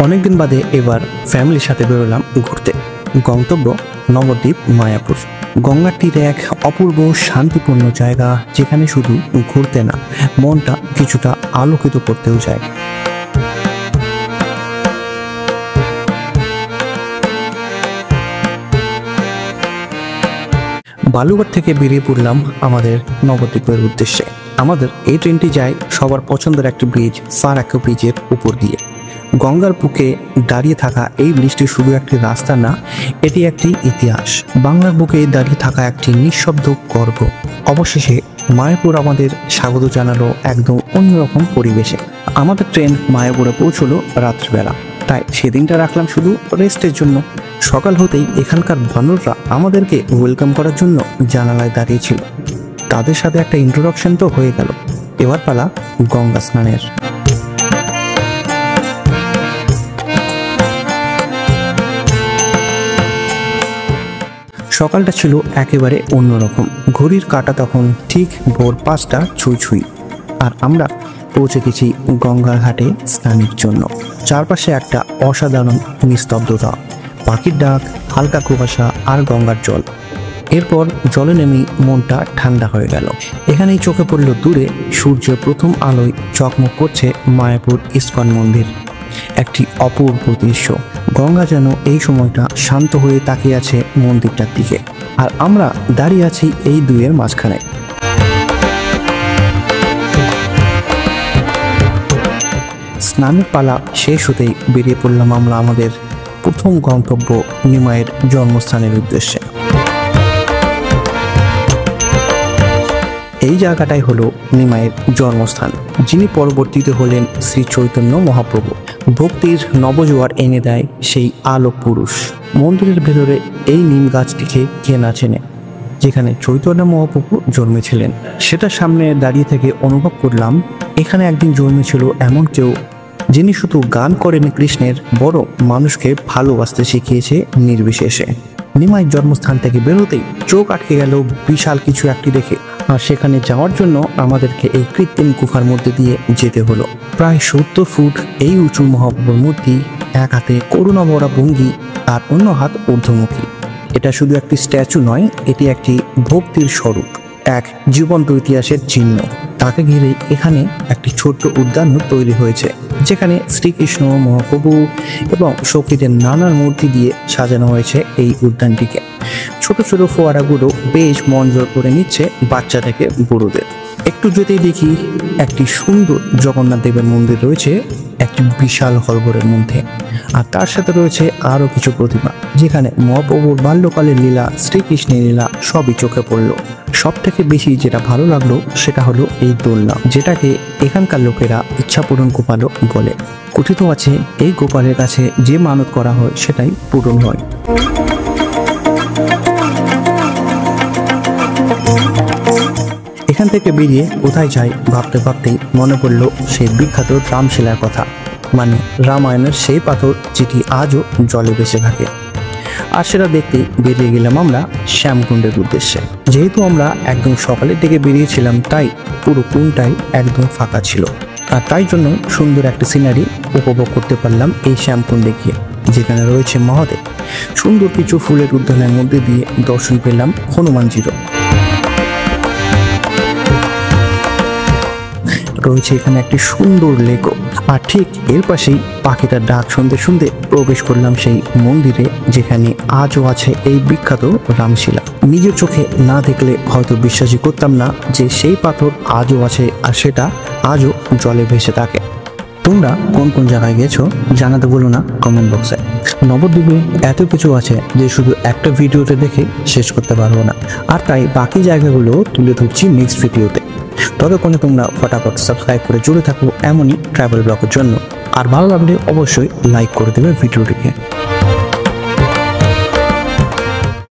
অনেকদিন বাদে এবার ফ্যামিলির সাথে বেরোলাম ঘুরতে। গন্তব্য নবদ্বীপ মায়াপুর। গঙ্গার তীরে এক অপূর্ব শান্তিপূর্ণ জায়গা, যেখানে শুধু ঘুরতে না, মনটা কিছুটা আলোকিত করতেও যায়। বালুঘাট থেকে বেরিয়ে পড়লাম আমাদের নবদ্বীপের উদ্দেশ্যে। আমাদের এই ট্রেনটি যায় সবার পছন্দের একটি ব্রিজ, ফারাক্কা ব্রিজের উপর দিয়ে। গঙ্গার বুকে দাঁড়িয়ে থাকা এই ব্রিজটি শুধু একটি রাস্তা না, এটি একটি ইতিহাস। বাংলার বুকে দাঁড়িয়ে থাকা একটি নিঃশব্দ গর্ব। অবশেষে মায়াপুর আমাদের স্বাগত জানালো একদম অন্যরকম পরিবেশে। আমাদের ট্রেন মায়াপুরে পৌঁছলো রাত্রিবেলা, তাই সেদিনটা রাখলাম শুধু রেস্টের জন্য। সকাল হতেই এখানকার বানররা আমাদেরকে ওয়েলকাম করার জন্য জানালায় দাঁড়িয়েছিল। তাদের সাথে একটা ইন্ট্রোডাকশন তো হয়ে গেল, এবার পালা গঙ্গা স্নানের। সকালটা ছিল একেবারে অন্যরকম। ঘড়ির কাঁটা তখন ঠিক ভোর 5টা ছুঁই, আর আমরা পৌঁছে গেছি গঙ্গার ঘাটে স্নানের জন্য। চারপাশে একটা অসাধারণ নিস্তব্ধতা, পাখির ডাক, হালকা কুয়াশা আর গঙ্গার জল। এরপর জলে নেমেই মনটা ঠান্ডা হয়ে গেল। এখানেই চোখে পড়ল দূরে সূর্যের প্রথম আলোয় চকমক করছে মায়াপুর ইস্কন মন্দির। একটি অপূর্ব দৃশ্য। গঙ্গা যেন এই সময়টা শান্ত হয়ে তাকিয়ে আছে মন্দিরটার দিকে, আর আমরা দাঁড়িয়ে আছি এই দুইয়ের মাঝখানে। স্নানের পালা শেষ হতেই বেরিয়ে পড়লাম আমরা আমাদের প্রথম গন্তব্য নিমাইয়ের জন্মস্থানের উদ্দেশ্যে। এই জায়গাটাই হলো নিমাইয়ের জন্মস্থান, যিনি পরবর্তীতে হলেন শ্রী চৈতন্য মহাপ্রভু। ভক্তির নবজোয়ার এনে দেয় সেই আলোক পুরুষ। মন্দিরের ভেতরে এই নিম গাছটিকে কে না চেনে, যেখানে চৈতন্য মহাপ্রভু জন্মেছিলেন। সেটা সামনে দাঁড়িয়ে থেকে অনুভব করলাম এখানে একদিন জন্মেছিল এমন কেউ, যিনি শুধু গান করেন কৃষ্ণের, বড় মানুষকে ভালোবাসতে শিখিয়েছে নির্বিশেষে। নিমাইয়ের জন্মস্থান থেকে বেরোতেই চোখ আটকে গেল বিশাল কিছু একটি দেখে, আর সেখানে যাওয়ার জন্য আমাদেরকে এই কৃত্রিম গুফার মধ্যে দিয়ে যেতে হলো। প্রায় 70 ফুট এই উঁচু মহাপ্রভুর মূর্তি, এক হাতে করুণা ভরা ভঙ্গি আর অন্য হাত ঊর্ধ্বমুখী। এটা শুধু একটি স্ট্যাচু নয়, এটি একটি ভক্তির স্বরূপ, এক জীবন্ত ইতিহাসের চিহ্ন। তাকে ঘিরে এখানে একটি ছোট্ট উদ্যানও তৈরি হয়েছে, যেখানে শ্রীকৃষ্ণ, মহাপ্রভু এবং সখীদের নানান মূর্তি দিয়ে সাজানো হয়েছে এই উদ্যানটিকে। ছোট ছোট ফোয়ারাগুলো বেশ মন জয় করে নিচ্ছে বাচ্চা থেকে বুড়োদের। একটু যেতেই দেখি একটি সুন্দর জগন্নাথ দেবের মন্দির রয়েছে একটি বিশাল হলঘরের মধ্যে, আর তার সাথে রয়েছে আরও কিছু প্রতিমা, যেখানে মহাপ্রভুর বাল্যকালের লীলা, শ্রীকৃষ্ণের লীলা সবই চোখে পড়লো। সব থেকে বেশি যেটা ভালো লাগলো সেটা হলো এই দোলনা, যেটাকে এখানকার লোকেরা ইচ্ছা পূরণ গোপালও বলে। কথিত আছে এই গোপালের কাছে যে মানত করা হয় সেটাই পূরণ হয়। এখান থেকে বেরিয়ে কোথায় যাই ভাবতে ভাবতেই মনে পড়ল সেই বিখ্যাত রামশিলার কথা, মানে রামায়ণের সেই পাথর যেটি আজও জলে ভেসে থাকে। আর সেটা দেখতে বেরিয়ে গেলাম আমরা শ্যামকুণ্ডের উদ্দেশ্যে। যেহেতু আমরা একদম সকালের দিকে বেরিয়েছিলাম, তাই পুরো কুণ্ডটাই একদম ফাঁকা ছিল, আর তাই জন্য সুন্দর একটা সিনারি উপভোগ করতে পারলাম এই শ্যামকুণ্ডে গিয়ে, যেখানে রয়েছে মহাদেব। সুন্দর কিছু ফুলের উদ্যানের মধ্যে দিয়ে দর্শন পেলাম হনুমানজিরও। রয়েছে এখানে একটি সুন্দর লেকও, আর ঠিক এর পাশেই পাখিটার ডাক শুনতে শুনতে প্রবেশ করলাম সেই মন্দিরে, যেখানে আজও আছে এই বিখ্যাত রামশিলা। নিজের চোখে না দেখলে হয়তো বিশ্বাসই করতাম না যে সেই পাথর আজও আছে, আর সেটা আজও জলে ভেসে থাকে। তোমরা কোন কোন জায়গায় গেছো জানাতে বলো না কমেন্ট বক্সে। নবদ্বীপে এত কিছু আছে যে শুধু একটা ভিডিওতে দেখে শেষ করতে পারবো না, আর তাই বাকি জায়গাগুলো তুলে ধরছি নেক্সট ভিডিওতে। ততক্ষণে তোমরা ফটাফট সাবস্ক্রাইব করে জুড়ে থাকো এমনই ট্রাভেল ব্লগের জন্য, আর ভালো লাগলে অবশ্যই লাইক করে দেবে ভিডিওটিকে।